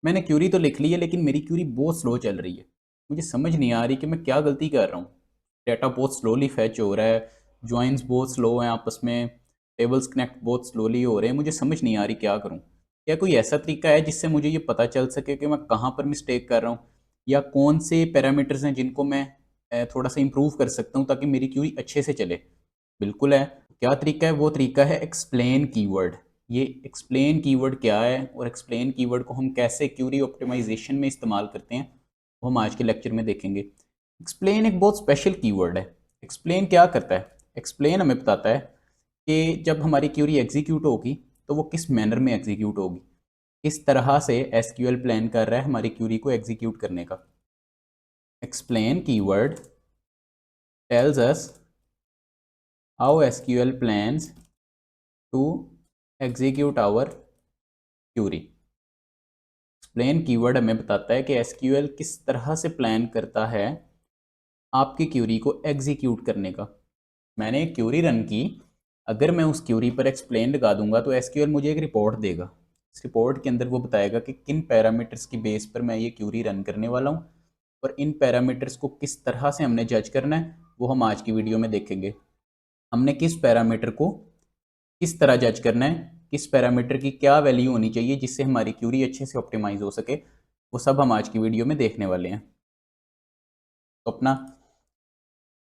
मैंने क्यूरी तो लिख ली है लेकिन मेरी क्यूरी बहुत स्लो चल रही है। मुझे समझ नहीं आ रही कि मैं क्या गलती कर रहा हूँ। डाटा बहुत स्लोली फैच हो रहा है, जॉइंस बहुत स्लो हैं आपस में, टेबल्स कनेक्ट बहुत स्लोली हो रहे हैं। मुझे समझ नहीं आ रही क्या करूँ। क्या कोई ऐसा तरीका है जिससे मुझे ये पता चल सके कि मैं कहाँ पर मिस्टेक कर रहा हूँ, या कौन से पैरामीटर्स हैं जिनको मैं थोड़ा सा इम्प्रूव कर सकता हूँ ताकि मेरी क्यूरी अच्छे से चले। बिल्कुल है। क्या तरीका है? वो तरीका है एक्सप्लेन कीवर्ड। ये एक्सप्लेन कीवर्ड क्या है और एक्सप्लेन कीवर्ड को हम कैसे क्यूरी ऑप्टिमाइजेशन में इस्तेमाल करते हैं, वो हम आज के लेक्चर में देखेंगे। एक्सप्लेन एक बहुत स्पेशल कीवर्ड है। एक्सप्लेन क्या करता है? एक्सप्लेन हमें बताता है कि जब हमारी क्यूरी एग्जीक्यूट होगी तो वो किस मैनर में एग्जीक्यूट होगी, किस तरह से एसक्यूएल प्लान कर रहा है हमारी क्यूरी को एग्जीक्यूट करने का। Explain keyword tells us how SQL plans to execute our query। Explain keyword हमें बताता है कि SQL किस तरह से प्लान करता है आपकी क्यूरी को एग्जीक्यूट करने का। मैंने एक क्यूरी रन की, अगर मैं उस क्यूरी पर एक्सप्लेन लगा दूंगा तो SQL मुझे एक रिपोर्ट देगा। इस रिपोर्ट के अंदर वो बताएगा कि किन पैरामीटर्स की बेस पर मैं ये क्यूरी रन करने वाला हूँ, और इन पैरामीटर्स को किस तरह से हमने जज करना है वो हम आज की वीडियो में देखेंगे। हमने किस पैरामीटर को किस तरह जज करना है, किस पैरामीटर की क्या वैल्यू होनी चाहिए जिससे हमारी क्यूरी अच्छे से ऑप्टिमाइज हो सके, वो सब हम आज की वीडियो में देखने वाले हैं। तो अपना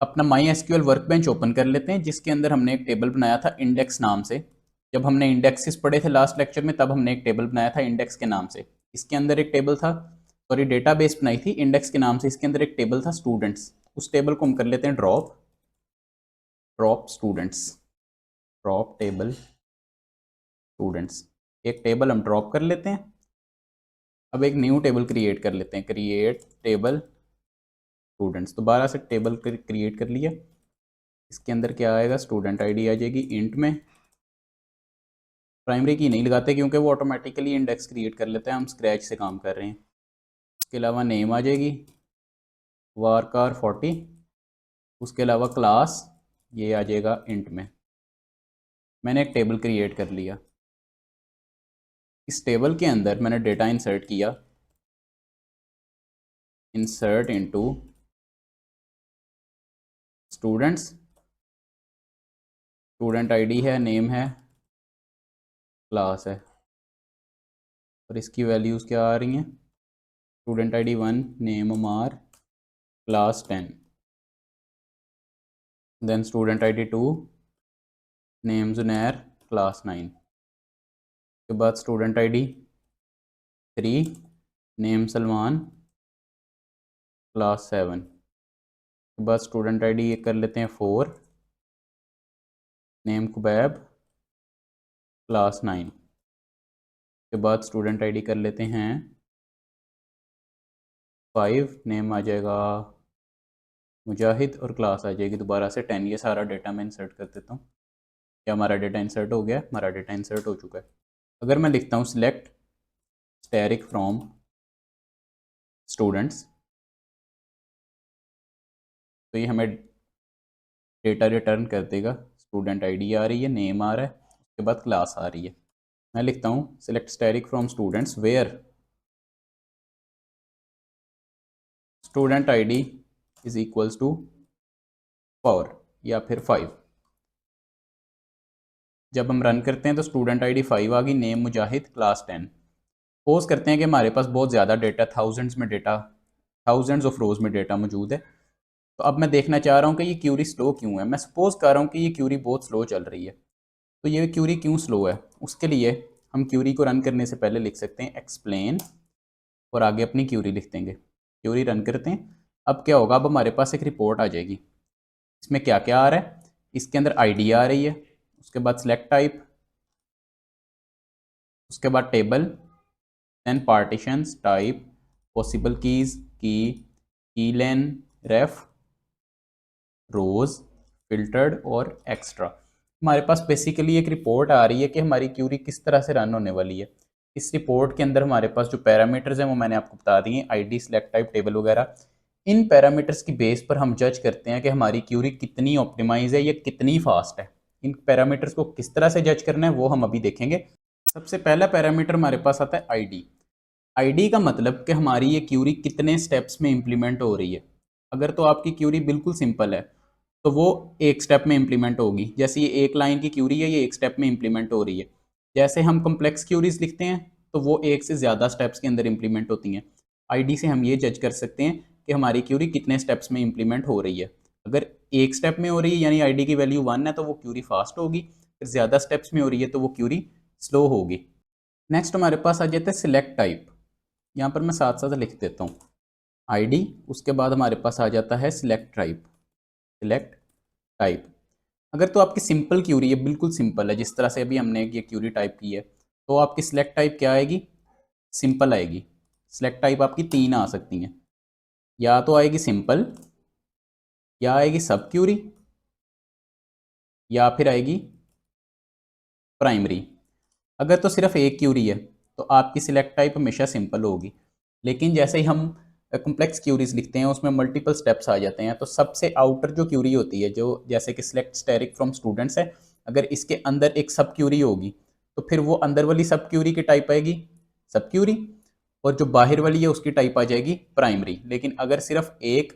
अपना माई एसक्यूएल वर्कबेंच ओपन कर लेते हैं, जिसके अंदर हमने एक टेबल बनाया था इंडेक्स नाम से। जब हमने इंडेक्सेस पढ़े थे लास्ट लेक्चर में, तब हमने एक टेबल बनाया था इंडेक्स के नाम से। इसके अंदर एक टेबल था, सॉरी डेटाबेस बनाई थी इंडेक्स के नाम से। इसके अंदर एक टेबल था स्टूडेंट्स। उस टेबल को हम कर लेते हैं drop, drop students, drop table students. एक टेबल हम ड्रॉप कर लेते हैं। अब एक न्यू टेबल क्रिएट कर लेते हैं, क्रिएट टेबल स्टूडेंट्स। दोबारा से टेबल क्रिएट कर लिया। इसके अंदर क्या आएगा? स्टूडेंट आईडी आ जाएगी इंट में। प्राइमरी की नहीं लगाते क्योंकि वो ऑटोमेटिकली इंडेक्स क्रिएट कर लेते हैं, हम स्क्रैच से काम कर रहे हैं। उसके अलावा नेम आ जाएगी वारकार 40। उसके अलावा क्लास ये आ जाएगा इंट में। मैंने एक टेबल क्रिएट कर लिया। इस टेबल के अंदर मैंने डेटा इंसर्ट किया, insert into students. Student ID है, नेम है, क्लास है, और इसकी वैल्यूज़ क्या आ रही हैं? Student ID 1, name Amar, class 10। Then student ID 2, name Junair, class 9। के बाद student ID 3, name Salman, class 7। के बाद स्टूडेंट आईडी ये कर लेते हैं 4, नेम कुबैब, क्लास 9। के बाद स्टूडेंट आईडी कर लेते हैं 5, नेम आ जाएगा मुजाहिद, और क्लास आ जाएगी दोबारा से 10। ये सारा डेटा मैं इंसर्ट कर देता हूँ। क्या हमारा डेटा इंसर्ट हो गया? हमारा डेटा इंसर्ट हो चुका है। अगर मैं लिखता हूँ सिलेक्ट स्टैरिक फ्रॉम स्टूडेंट्स, तो ये हमें डेटा रिटर्न कर देगा। स्टूडेंट आईडी आ रही है, नेम आ रहा है, उसके बाद क्लास आ रही है। मैं लिखता हूँ select asterisk from students where student ID is equals to 4 या फिर 5। जब हम रन करते हैं तो स्टूडेंट आईडी 5 आ गई, नेम मुजाहिद, क्लास 10। सपोज करते हैं कि हमारे पास बहुत ज़्यादा डेटा, थाउजेंड्स में डेटा, थाउजेंड्स ऑफ रोज में डेटा मौजूद है। तो अब मैं देखना चाह रहा हूँ कि ये क्यूरी स्लो क्यों है। मैं सपोज कर रहा हूँ कि ये क्यूरी बहुत स्लो चल रही है। तो ये क्यूरी क्यों स्लो है, उसके लिए हम क्यूरी को रन करने से पहले लिख सकते हैं एक्सप्लेन, और आगे अपनी क्यूरी लिख देंगे। क्यूरी रन करते हैं। अब क्या होगा? अब हमारे पास एक रिपोर्ट आ जाएगी। इसमें क्या क्या आ रहा है? इसके अंदर आईडी आ रही है, उसके बाद सिलेक्ट टाइप, उसके बाद table, then partitions, type, possible keys, key len, रेफ, रोज, फिल्टर्ड और एक्स्ट्रा। हमारे पास बेसिकली एक रिपोर्ट आ रही है कि हमारी क्यूरी किस तरह से रन होने वाली है। इस रिपोर्ट के अंदर हमारे पास जो पैरामीटर्स हैं वो मैंने आपको बता दिए, आईडी, सिलेक्ट टाइप, टेबल वगैरह। इन पैरामीटर्स की बेस पर हम जज करते हैं कि हमारी क्यूरी कितनी ऑप्टिमाइज है या कितनी फास्ट है। इन पैरामीटर्स को किस तरह से जज करना है वो हम अभी देखेंगे। सबसे पहला पैरामीटर हमारे पास आता है आईडी। आईडी का मतलब कि हमारी ये क्यूरी कितने स्टेप्स में इंप्लीमेंट हो रही है। अगर तो आपकी क्यूरी बिल्कुल सिंपल है तो वो एक स्टेप में इंप्लीमेंट होगी, जैसे ये एक लाइन की क्यूरी है, ये एक स्टेप में इंप्लीमेंट हो रही है। जैसे हम कॉम्प्लेक्स क्यूरीज लिखते हैं तो वो एक से ज़्यादा स्टेप्स के अंदर इंप्लीमेंट होती हैं। आईडी से हम ये जज कर सकते हैं कि हमारी क्यूरी कितने स्टेप्स में इंप्लीमेंट हो रही है। अगर एक स्टेप में हो रही है यानी आईडी की वैल्यू 1 है तो वो क्यूरी फास्ट होगी, फिर ज़्यादा स्टेप्स में हो रही है तो वो क्यूरी स्लो होगी। नेक्स्ट हमारे पास आ जाता है सिलेक्ट टाइप। यहाँ पर मैं साथ साथ लिख देता हूँ आईडी, उसके बाद हमारे पास आ जाता है सिलेक्ट टाइप। सिलेक्ट टाइप अगर तो आपकी सिंपल क्यूरी है, बिल्कुल सिंपल है, जिस तरह से अभी हमने ये क्यूरी टाइप की है, तो आपकी सिलेक्ट टाइप क्या आएगी? सिंपल आएगी। सिलेक्ट टाइप आपकी 3 आ सकती हैं, या तो आएगी सिंपल, या आएगी सब क्यूरी, या फिर आएगी प्राइमरी। अगर तो सिर्फ एक क्यूरी है तो आपकी सिलेक्ट टाइप हमेशा सिंपल होगी, लेकिन जैसे ही हम कॉम्प्लेक्स क्यूरीज लिखते हैं उसमें मल्टीपल स्टेप्स आ जाते हैं, तो सबसे आउटर जो क्यूरी होती है, जो जैसे कि सिलेक्ट स्टेरिक फ्रॉम स्टूडेंट्स है, अगर इसके अंदर एक सब क्यूरी होगी तो फिर वो अंदर वाली सब क्यूरी की टाइप आएगी सब क्यूरी, और जो बाहर वाली है उसकी टाइप आ जाएगी प्राइमरी। लेकिन अगर सिर्फ एक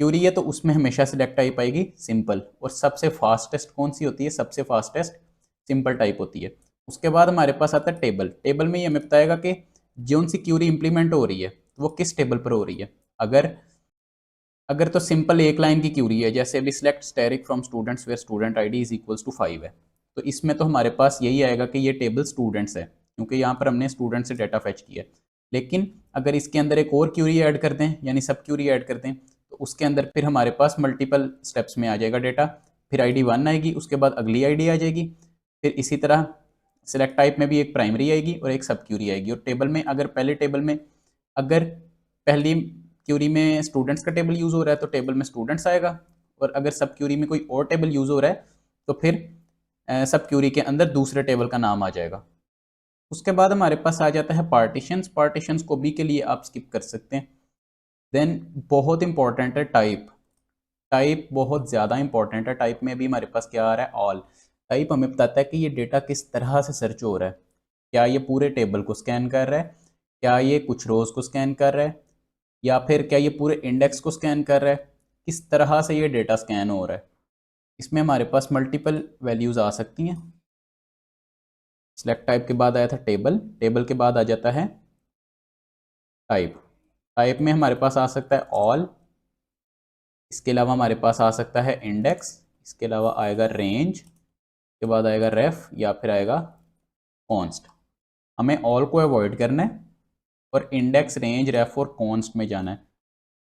क्यूरी है तो उसमें हमेशा सिलेक्ट टाइप आएगी सिंपल, और सबसे फास्टेस्ट कौन सी होती है? सबसे फास्टेस्ट सिंपल टाइप होती है। उसके बाद हमारे पास आता है टेबल। टेबल में ये हमें बताएगा कि जोन सी क्यूरी इंप्लीमेंट हो रही है तो वो किस टेबल पर हो रही है। अगर अगर तो सिंपल एक लाइन की क्यूरी है, जैसे अभी select asterisk from students where student ID is equals to 5 है, तो इसमें तो हमारे पास यही आएगा कि ये टेबल स्टूडेंट्स है, क्योंकि यहाँ पर हमने स्टूडेंट से डाटा फैच किया है। लेकिन अगर इसके अंदर एक और क्यूरी ऐड कर दें, यानी सब क्यूरी ऐड कर दें, तो उसके अंदर फिर हमारे पास मल्टीपल स्टेप्स में आ जाएगा डेटा। फिर आईडी 1 आएगी, उसके बाद अगली आईडी आ जाएगी, फिर इसी तरह सिलेक्ट टाइप में भी एक प्राइमरी आएगी और एक सब क्यूरी आएगी। और टेबल में अगर पहले टेबल में अगर पहली क्यूरी में स्टूडेंट्स का टेबल यूज़ हो रहा है तो टेबल में स्टूडेंट्स आएगा, और अगर सब क्यूरी में कोई और टेबल यूज़ हो रहा है तो फिर सब क्यूरी के अंदर दूसरे टेबल का नाम आ जाएगा। उसके बाद हमारे पास आ जाता है पार्टीशंस। पार्टीशंस को भी के लिए आप स्किप कर सकते हैं। देन बहुत इंपॉर्टेंट है टाइप। टाइप बहुत ज़्यादा इंपॉर्टेंट है। टाइप में भी हमारे पास क्या आ रहा है? ऑल। टाइप हमें बताता है कि ये डेटा किस तरह से सर्च हो रहा है। क्या ये पूरे टेबल को स्कैन कर रहा है, क्या ये कुछ रोज को स्कैन कर रहा है, या फिर क्या ये पूरे इंडेक्स को स्कैन कर रहा है, किस तरह से ये डेटा स्कैन हो रहा है। इसमें हमारे पास मल्टीपल वैल्यूज़ आ सकती हैं। सिलेक्ट टाइप के बाद आया था टेबल, टेबल के बाद आ जाता है टाइप। टाइप में हमारे पास आ सकता है ऑल, इसके अलावा हमारे पास आ सकता है इंडेक्स, इसके अलावा आएगा रेंज, के बाद आएगा रेफ, या फिर आएगा कॉन्स्ट। हमें ऑल को अवॉइड करना है और इंडेक्स, रेंज, रेफ और कॉन्स्ट में जाना है।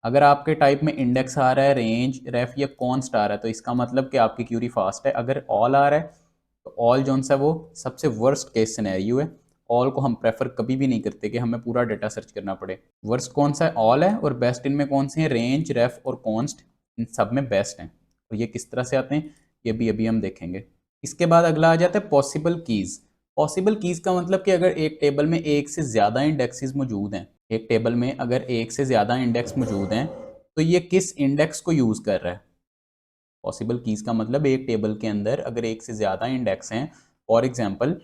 अगर आपके टाइप में इंडेक्स आ रहा है, रेंज, रेफ या कॉन्स्ट आ रहा है, तो इसका मतलब कि आपकी क्यूरी फास्ट है। अगर ऑल आ रहा है तो ऑल जोन सा वो सबसे वर्स्ट केस सिनेरियो है। ऑल को हम प्रेफर कभी भी नहीं करते कि हमें पूरा डेटा सर्च करना पड़े। वर्स्ट कौन सा है? ऑल है। और बेस्ट इनमें कौन से हैं? रेंज, रेफ और कॉन्स्ट, इन सब में बेस्ट हैं। और ये किस तरह से आते हैं ये भी अभी हम देखेंगे। इसके बाद अगला आ जाता है पॉसिबल कीज़। पॉसिबल कीज़ का मतलब कि अगर एक टेबल में एक से ज़्यादा इंडेक्सेस मौजूद हैं, एक टेबल में अगर एक से ज़्यादा इंडेक्स मौजूद हैं, तो ये किस इंडेक्स को यूज़ कर रहा है। पॉसिबल कीज़ का मतलब एक टेबल के अंदर अगर एक से ज़्यादा इंडेक्स हैं, फॉर एग्जांपल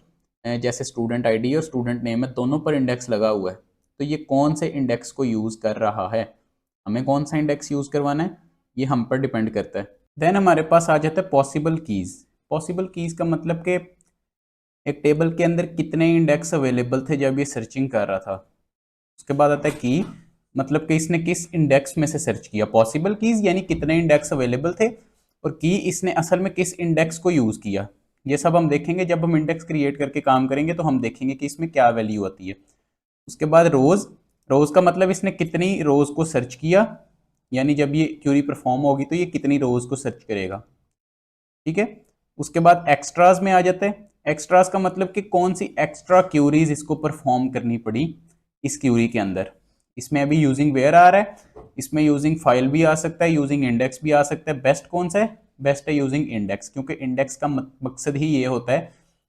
जैसे स्टूडेंट आईडी और स्टूडेंट नेम है, दोनों पर इंडेक्स लगा हुआ है, तो ये कौन से इंडेक्स को यूज़ कर रहा है। हमें कौन सा इंडेक्स यूज़ करवाना है ये हम पर डिपेंड करता है। देन हमारे पास आ जाता है पॉसिबल कीज़। पॉसिबल कीज़ का मतलब कि एक टेबल के अंदर कितने इंडेक्स अवेलेबल थे जब ये सर्चिंग कर रहा था। उसके बाद आता है की, मतलब कि इसने किस इंडेक्स में से सर्च किया। पॉसिबल कीज यानी कितने इंडेक्स अवेलेबल थे, और की इसने असल में किस इंडेक्स को यूज़ किया। ये सब हम देखेंगे जब हम इंडेक्स क्रिएट करके काम करेंगे, तो हम देखेंगे कि इसमें क्या वैल्यू आती है। उसके बाद रोज़। रोज़ का मतलब इसने कितनी रोज़ को सर्च किया, यानी जब ये क्यूरी परफॉर्म होगी तो ये कितनी रोज़ को सर्च करेगा। ठीक है। उसके बाद एक्स्ट्राज में आ जाते हैं। एक्स्ट्राज का मतलब कि कौन सी एक्स्ट्रा क्यूरीज इसको परफॉर्म करनी पड़ी इस क्यूरी के अंदर। इसमें अभी यूजिंग वेयर आ रहा है, इसमें यूजिंग फाइल भी आ सकता है, यूजिंग इंडेक्स भी आ सकता है। बेस्ट कौन सा है? बेस्ट है यूजिंग इंडेक्स, क्योंकि इंडेक्स का मकसद ही ये होता है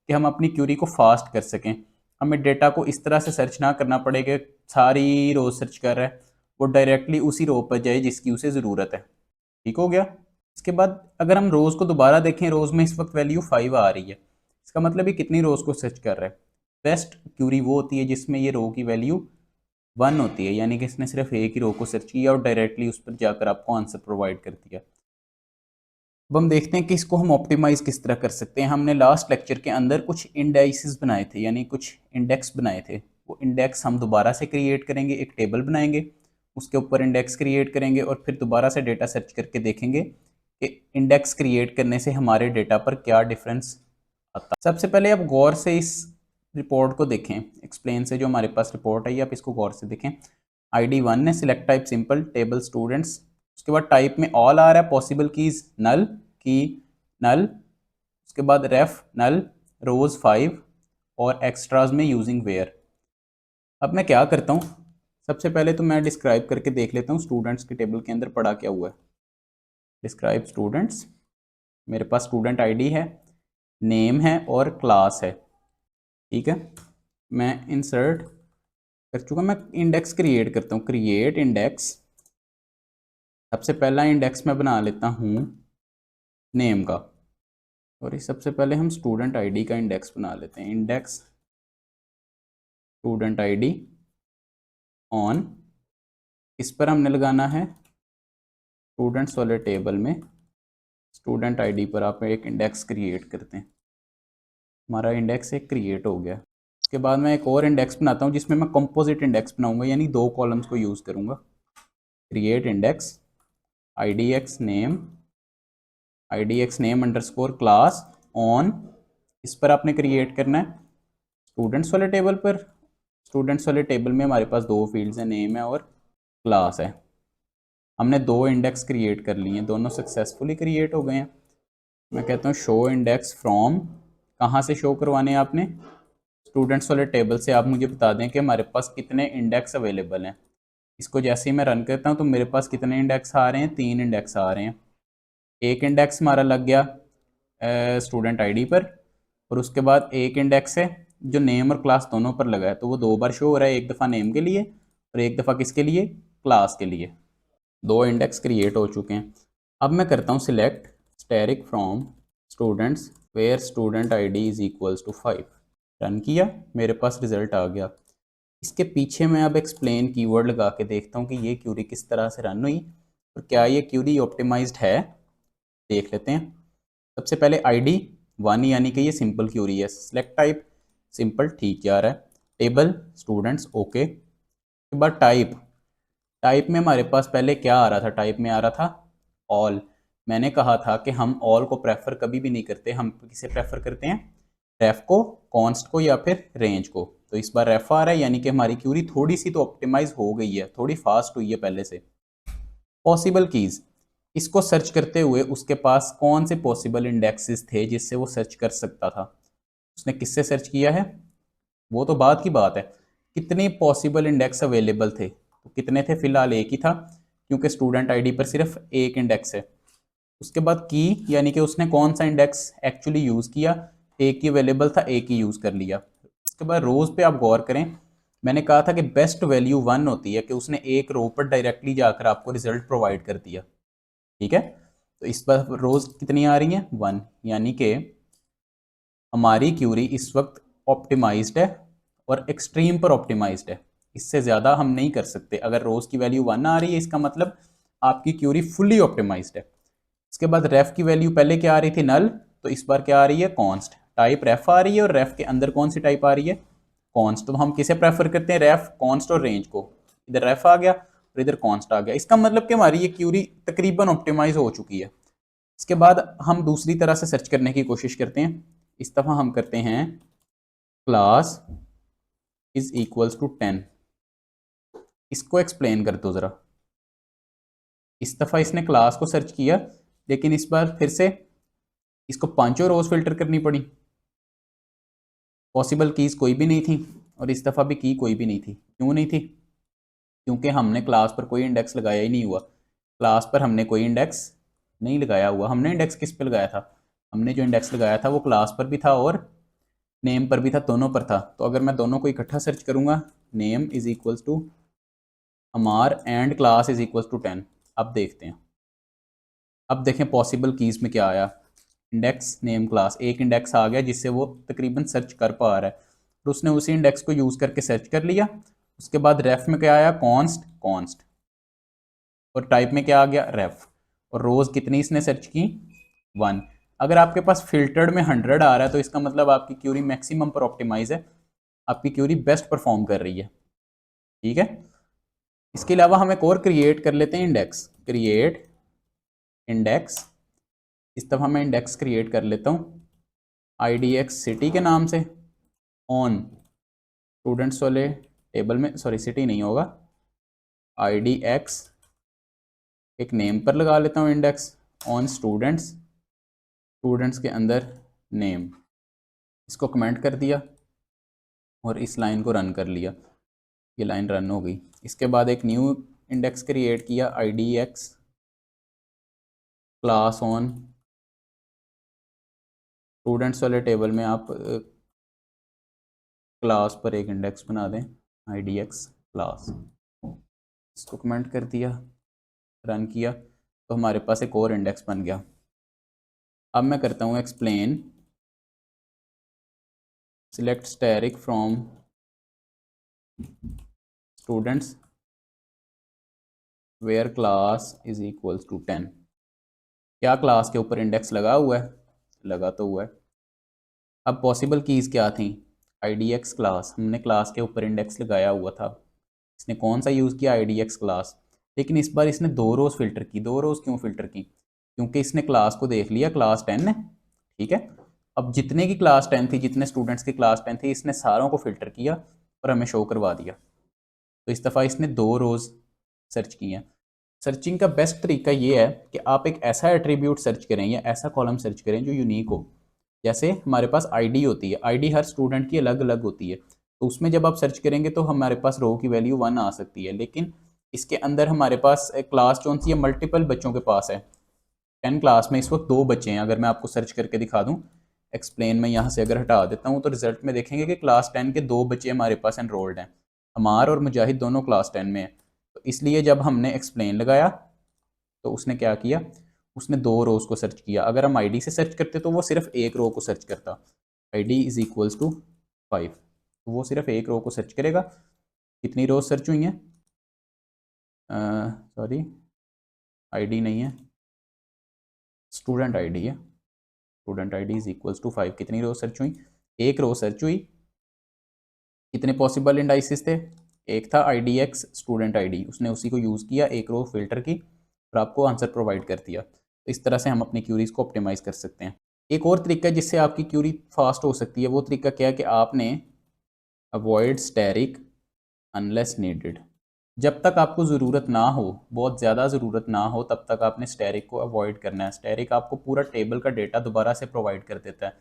कि हम अपनी क्यूरी को फास्ट कर सकें। हमें डेटा को इस तरह से सर्च ना करना पड़े कि सारी रो सर्च कर रहा है, वो डायरेक्टली उसी रो पर जाए जिसकी उसे ज़रूरत है। ठीक हो गया। इसके बाद अगर हम रोज़ को दोबारा देखें, रोज़ में इस वक्त वैल्यू 5 आ रही है, इसका मतलब ये कितनी रोज़ को सर्च कर रहा है। बेस्ट क्यूरी वो होती है जिसमें ये रो की वैल्यू वन होती है, यानी कि इसने सिर्फ एक ही रो को सर्च किया और डायरेक्टली उस पर जाकर आपको आंसर प्रोवाइड कर दिया। अब हम देखते हैं कि इसको हम ऑप्टिमाइज किस तरह कर सकते हैं। हमने लास्ट लेक्चर के अंदर कुछ इंडाइसिस बनाए थे, यानी कुछ इंडेक्स बनाए थे। वो इंडेक्स हम दोबारा से क्रिएट करेंगे, एक टेबल बनाएंगे, उसके ऊपर इंडेक्स क्रिएट करेंगे और फिर दोबारा से डेटा सर्च करके देखेंगे कि इंडेक्स क्रिएट करने से हमारे डेटा पर क्या डिफरेंस आता है। सबसे पहले आप गौर से इस रिपोर्ट को देखें, एक्सप्लेन से जो हमारे पास रिपोर्ट है, ये आप इसको गौर से देखें। ID1 है, select type simple, table students, उसके बाद टाइप में ऑल आ रहा है, पॉसिबल कीज नल, की नल, उसके बाद रेफ नल, रोज 5 और एक्स्ट्राज में यूजिंग वेयर। अब मैं क्या करता हूँ, सबसे पहले तो मैं डिस्क्राइब करके देख लेता हूँ स्टूडेंट्स की टेबल के अंदर पड़ा क्या हुआ है। डिस्क्राइब स्टूडेंट्स, मेरे पास स्टूडेंट आईडी है, नेम है और क्लास है। ठीक है, मैं इंसर्ट कर चुका, मैं इंडेक्स क्रिएट करता हूँ, क्रिएट इंडेक्स। सबसे पहला इंडेक्स मैं बना लेता हूँ नेम का, और इस सबसे पहले हम स्टूडेंट आईडी का इंडेक्स बना लेते हैं। इंडेक्स स्टूडेंट आईडी ऑन, इस पर हमने लगाना है स्टूडेंट्स वाले टेबल में स्टूडेंट आईडी पर आप एक इंडेक्स क्रिएट करते हैं। हमारा इंडेक्स एक क्रिएट हो गया। उसके बाद मैं एक और इंडेक्स बनाता हूँ जिसमें मैं कंपोजिट इंडेक्स बनाऊंगा, यानी दो कॉलम्स को यूज़ करूँगा। Create index I D x name underscore class on, इस पर आपने क्रिएट करना है स्टूडेंट्स वाले टेबल पर। स्टूडेंट्स वाले टेबल में हमारे पास दो फील्ड्स हैं, नेम है और क्लास है। हमने दो इंडेक्स क्रिएट कर लिए हैं, दोनों सक्सेसफुली क्रिएट हो गए हैं। मैं कहता हूँ शो इंडेक्स फ्रॉम, कहाँ से शो करवाने हैं आपने, स्टूडेंट्स वाले टेबल से। आप मुझे बता दें कि हमारे पास कितने इंडेक्स अवेलेबल हैं। इसको जैसे ही मैं रन करता हूँ तो मेरे पास कितने इंडेक्स आ रहे हैं, 3 इंडेक्स आ रहे हैं। एक इंडेक्स हमारा लग गया स्टूडेंट आईडी पर, और उसके बाद एक इंडेक्स है जो नेम और क्लास दोनों पर लगा है, तो वो दो बार शो हो रहा है, एक दफ़ा नेम के लिए और एक दफ़ा किसके लिए, क्लास के लिए। दो इंडेक्स क्रिएट हो चुके हैं। अब मैं करता हूँ select asterisk from students where student ID is equals to 5। Run किया, मेरे पास रिजल्ट आ गया। इसके पीछे मैं अब एक्सप्लेन कीवर्ड लगा के देखता हूँ कि ये क्यूरी किस तरह से रन हुई और क्या ये क्यूरी ऑप्टिमाइज्ड है, देख लेते हैं। सबसे पहले ID 1, यानी कि ये सिंपल क्यूरी है। सिलेक्ट टाइप सिंपल, ठीक जा रहा है। Table students, okay. उसके बाद टाइप में हमारे पास पहले क्या आ रहा था, टाइप में आ रहा था ऑल। मैंने कहा था कि हम ऑल को प्रेफर कभी भी नहीं करते, हम किसे प्रेफर करते हैं, रेफ को, कॉन्स्ट को या फिर रेंज को। तो इस बार रेफ आ रहा है, यानी कि हमारी क्यूरी थोड़ी सी तो ऑप्टिमाइज हो गई है, थोड़ी फास्ट हुई है पहले से। पॉसिबल कीज, इसको सर्च करते हुए उसके पास कौन से पॉसिबल इंडेक्सेस थे जिससे वो सर्च कर सकता था। उसने किससे सर्च किया है, वो तो बाद की बात है। कितने पॉसिबल इंडेक्स अवेलेबल थे, तो कितने थे, फिलहाल एक ही था, क्योंकि स्टूडेंट आईडी पर सिर्फ एक इंडेक्स है। उसके बाद की, यानी कि उसने कौन सा इंडेक्स एक्चुअली यूज़ किया, एक ही अवेलेबल था, एक ही यूज़ कर लिया। उसके बाद रोज़ पे आप गौर करें, मैंने कहा था कि बेस्ट वैल्यू 1 होती है, कि उसने एक रो पर डायरेक्टली जाकर आपको रिजल्ट प्रोवाइड कर दिया। ठीक है, तो इस पर रोज़ कितनी आ रही हैं, 1, यानी कि हमारी क्यूरी इस वक्त ऑप्टिमाइज्ड है और एक्सट्रीम पर ऑप्टिमाइज्ड है। इससे ज़्यादा हम नहीं कर सकते। अगर रोज़ की वैल्यू 1 आ रही है, इसका मतलब आपकी क्यूरी फुली ऑप्टिमाइज्ड है। इसके बाद रेफ की वैल्यू पहले क्या आ रही थी, नल, तो इस बार क्या आ रही है, कॉन्स्ट। टाइप रेफ आ रही है और रेफ के अंदर कौन सी टाइप आ रही है, कॉन्स्ट। तो हम किसे प्रेफर करते हैं, रेफ, कॉन्स्ट और रेंज को। इधर रेफ आ गया और इधर कॉन्स्ट आ गया। इसका मतलब कि हमारी ये क्यूरी तकरीबन ऑप्टिमाइज हो चुकी है। इसके बाद हम दूसरी तरह से सर्च करने की कोशिश करते हैं। इस दफ़ा हम करते हैं क्लास इज इक्वल्स टू 10। इसको एक्सप्लेन कर दो ज़रा। इस दफ़ा इसने क्लास को सर्च किया, लेकिन इस बार फिर से इसको पांचों रोज फिल्टर करनी पड़ी। पॉसिबल कीज़ कोई भी नहीं थी और इस दफ़ा भी की कोई भी नहीं थी। क्यों नहीं थी, क्योंकि हमने क्लास पर कोई इंडेक्स लगाया ही नहीं हुआ। क्लास पर हमने कोई इंडेक्स नहीं लगाया हुआ। हमने इंडेक्स किस पे लगाया था, हमने जो इंडेक्स लगाया था वो क्लास पर भी था और नेम पर भी था, दोनों पर था। तो अगर मैं दोनों को इकट्ठा सर्च करूँगा, name is equals to Amar and class is equals to 10। अब देखते हैं, अब देखें पॉसिबल कीज़ में क्या आया। इंडेक्स नेम क्लास, एक इंडेक्स आ गया जिससे वो तकरीबन सर्च कर पा रहा है, तो उसने उसी इंडेक्स को यूज़ करके सर्च कर लिया। उसके बाद रेफ में क्या आया, कॉन्स्ट कॉन्स्ट, और टाइप में क्या आ गया, रेफ। और रोज कितनी इसने सर्च की, 1। अगर आपके पास फिल्टर्ड में 100 आ रहा है तो इसका मतलब आपकी क्यूरी मैक्सिमम पर ऑप्टिमाइज है, आपकी क्यूरी बेस्ट परफॉर्म कर रही है। ठीक है, इसके अलावा हम एक और क्रिएट कर लेते हैं, इंडेक्स, क्रिएट इंडेक्स। इस दफ़ा मैं इंडेक्स क्रिएट कर लेता हूँ IDX सिटी के नाम से, ऑन स्टूडेंट्स वाले टेबल में, सॉरी सिटी नहीं होगा, IDX एक नेम पर लगा लेता हूँ इंडेक्स, ऑन स्टूडेंट्स, स्टूडेंट्स के अंदर नेम, इसको कमेंट कर दिया और इस लाइन को रन कर लिया, ये लाइन रन हो गई। इसके बाद एक न्यू इंडेक्स क्रिएट किया, IDX क्लास ऑन स्टूडेंट्स वाले टेबल में आप क्लास पर एक इंडेक्स बना दें, IDX क्लास, इसको कमेंट कर दिया, रन किया, तो हमारे पास एक और इंडेक्स बन गया। अब मैं करता हूँ explain, select asterisk from students where class is equals to 10। क्या क्लास के ऊपर इंडेक्स लगा हुआ है, लगा तो हुआ है। अब पॉसिबल कीज़ क्या थी, IDX क्लास, हमने क्लास के ऊपर इंडेक्स लगाया हुआ था, इसने कौन सा यूज़ किया, IDX क्लास। लेकिन इस बार इसने 2 रोज़ फिल्टर की। 2 रोज़ क्यों फिल्टर की, क्योंकि इसने क्लास को देख लिया, क्लास 10 है, ठीक है। अब जितने की क्लास 10 थी, जितने स्टूडेंट्स की क्लास 10 थी, इसने सारों को फिल्टर किया और हमें शो करवा दिया। तो इस दफ़ा इसने 2 रोज़ सर्च किए हैं। सर्चिंग का बेस्ट तरीका ये है कि आप एक ऐसा एट्रीब्यूट सर्च करें या ऐसा कॉलम सर्च करें जो यूनिक हो। जैसे हमारे पास ID होती है, ID हर स्टूडेंट की अलग अलग होती है, तो उसमें जब आप सर्च करेंगे तो हमारे पास रो की वैल्यू 1 आ सकती है। लेकिन इसके अंदर हमारे पास एक क्लास कौन सी है, मल्टीपल बच्चों के पास है। 10 क्लास में इस वक्त 2 बच्चे हैं। अगर मैं आपको सर्च करके दिखा दूँ, एक्सप्लेन में यहाँ से अगर हटा देता हूँ तो रिजल्ट में देखेंगे कि क्लास 10 के 2 बच्चे हमारे पास एनरोल्ड हैं, हमार और मुजाहिद दोनों क्लास 10 में हैं। तो इसलिए जब हमने एक्सप्लेन लगाया तो उसने क्या किया, उसने 2 रोज़ को सर्च किया। अगर हम ID से सर्च करते तो वो सिर्फ एक रो को सर्च करता, ID इज इक्वल्स टू 5, तो वो सिर्फ एक रो को सर्च करेगा। कितनी रोज सर्च हुई हैं, सॉरी ID नहीं है, स्टूडेंट ID है, student ID is equals to 5। कितनी रो सर्च हुई, एक रो सर्च हुई। कितने पॉसिबल इंडाइसिस थे, एक था IDX स्टूडेंट ID, उसने उसी को यूज़ किया, एक रो फिल्टर की और आपको आंसर प्रोवाइड कर दिया। तो इस तरह से हम अपनी क्यूरीज को ऑप्टिमाइज कर सकते हैं। एक और तरीका जिससे आपकी क्यूरी फास्ट हो सकती है, वो तरीका क्या है कि आपने अवॉइड स्टैटिक अनलेस नीडेड। जब तक आपको ज़रूरत ना हो, बहुत ज़्यादा ज़रूरत ना हो, तब तक आपने स्टैटिक को अवॉइड करना है। स्टैटिक आपको पूरा टेबल का डेटा दोबारा से प्रोवाइड कर देता है।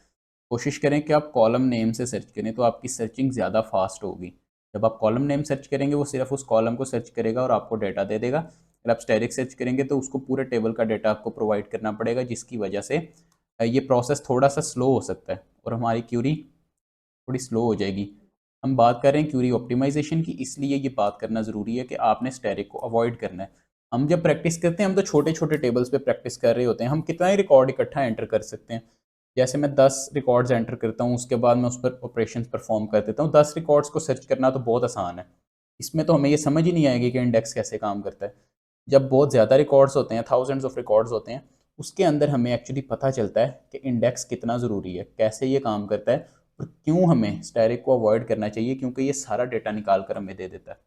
कोशिश करें कि आप कॉलम नेम से सर्च करें, तो आपकी सर्चिंग ज़्यादा फास्ट होगी। जब आप कॉलम नेम सर्च करेंगे वो सिर्फ उस कॉलम को सर्च करेगा और आपको डेटा दे देगा। अगर आप स्टैटिक सर्च करेंगे तो उसको पूरे टेबल का डेटा आपको प्रोवाइड करना पड़ेगा, जिसकी वजह से ये प्रोसेस थोड़ा सा स्लो हो सकता है और हमारी क्यूरी थोड़ी स्लो हो जाएगी। हम बात कर रहे हैं क्यूरी ऑप्टिमाइजेशन की, इसलिए ये बात करना ज़रूरी है कि आपने स्टैटिक को अवॉइड करना है। हम जब प्रैक्टिस करते हैं, हम तो छोटे छोटे टेबल्स पे प्रैक्टिस कर रहे होते हैं, हम कितना ही रिकॉर्ड इकट्ठा एंटर कर सकते हैं। जैसे मैं 10 रिकॉर्ड्स एंटर करता हूँ, उसके बाद मैं उस पर ऑपरेशंस परफॉर्म कर देता हूँ। 10 रिकॉर्ड्स को सर्च करना तो बहुत आसान है, इसमें तो हमें ये समझ ही नहीं आएगी कि इंडेक्स कैसे काम करता है। जब बहुत ज़्यादा रिकॉर्ड्स होते हैं, थाउजेंड्स ऑफ रिकॉर्ड्स होते हैं, उसके अंदर हमें एक्चुअली पता चलता है कि इंडेक्स कितना ज़रूरी है, कैसे ये काम करता है और क्यों हमें स्टैटिक को अवॉइड करना चाहिए, क्योंकि ये सारा डेटा निकाल कर हमें दे देता है।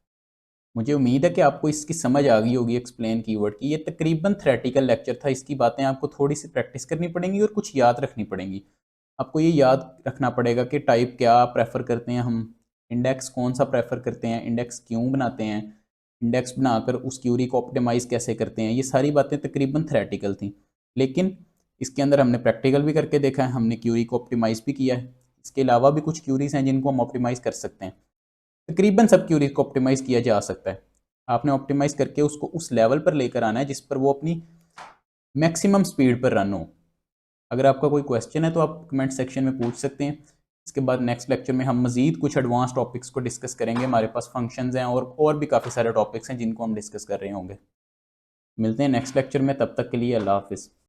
मुझे उम्मीद है कि आपको इसकी समझ आ गई होगी एक्सप्लेन कीवर्ड की। ये तकरीबन थ्योरेटिकल लेक्चर था, इसकी बातें आपको थोड़ी सी प्रैक्टिस करनी पड़ेंगी और कुछ याद रखनी पड़ेंगी। आपको ये याद रखना पड़ेगा कि टाइप क्या प्रेफर करते हैं हम, इंडेक्स कौन सा प्रेफर करते हैं, इंडेक्स क्यों बनाते हैं, इंडेक्स बनाकर उस क्यूरी को ऑप्टिमाइज़ कैसे करते हैं। ये सारी बातें तकरीबन थ्योरेटिकल थी, लेकिन इसके अंदर हमने प्रैक्टिकल भी करके देखा है, हमने क्यूरी को ऑप्टिमाइज़ भी किया है। इसके अलावा भी कुछ क्यूरीज हैं जिनको हम ऑप्टिमाइज़ कर सकते हैं। तकरीबन सब क्यूरीज को ऑप्टिमाइज़ किया जा सकता है। आपने ऑप्टिमाइज़ करके उसको उस लेवल पर लेकर आना है जिस पर वो अपनी मैक्सिमम स्पीड पर रन हो। अगर आपका कोई क्वेश्चन है तो आप कमेंट सेक्शन में पूछ सकते हैं। इसके बाद नेक्स्ट लेक्चर में हम मज़ीद कुछ एडवांस टॉपिक्स को डिस्कस करेंगे। हमारे पास फंक्शंस हैं और भी काफ़ी सारे टॉपिक्स हैं जिनको हम डिस्कस कर रहे होंगे। मिलते हैं नेक्स्ट लेक्चर में, तब तक के लिए अल्लाह हाफिज़।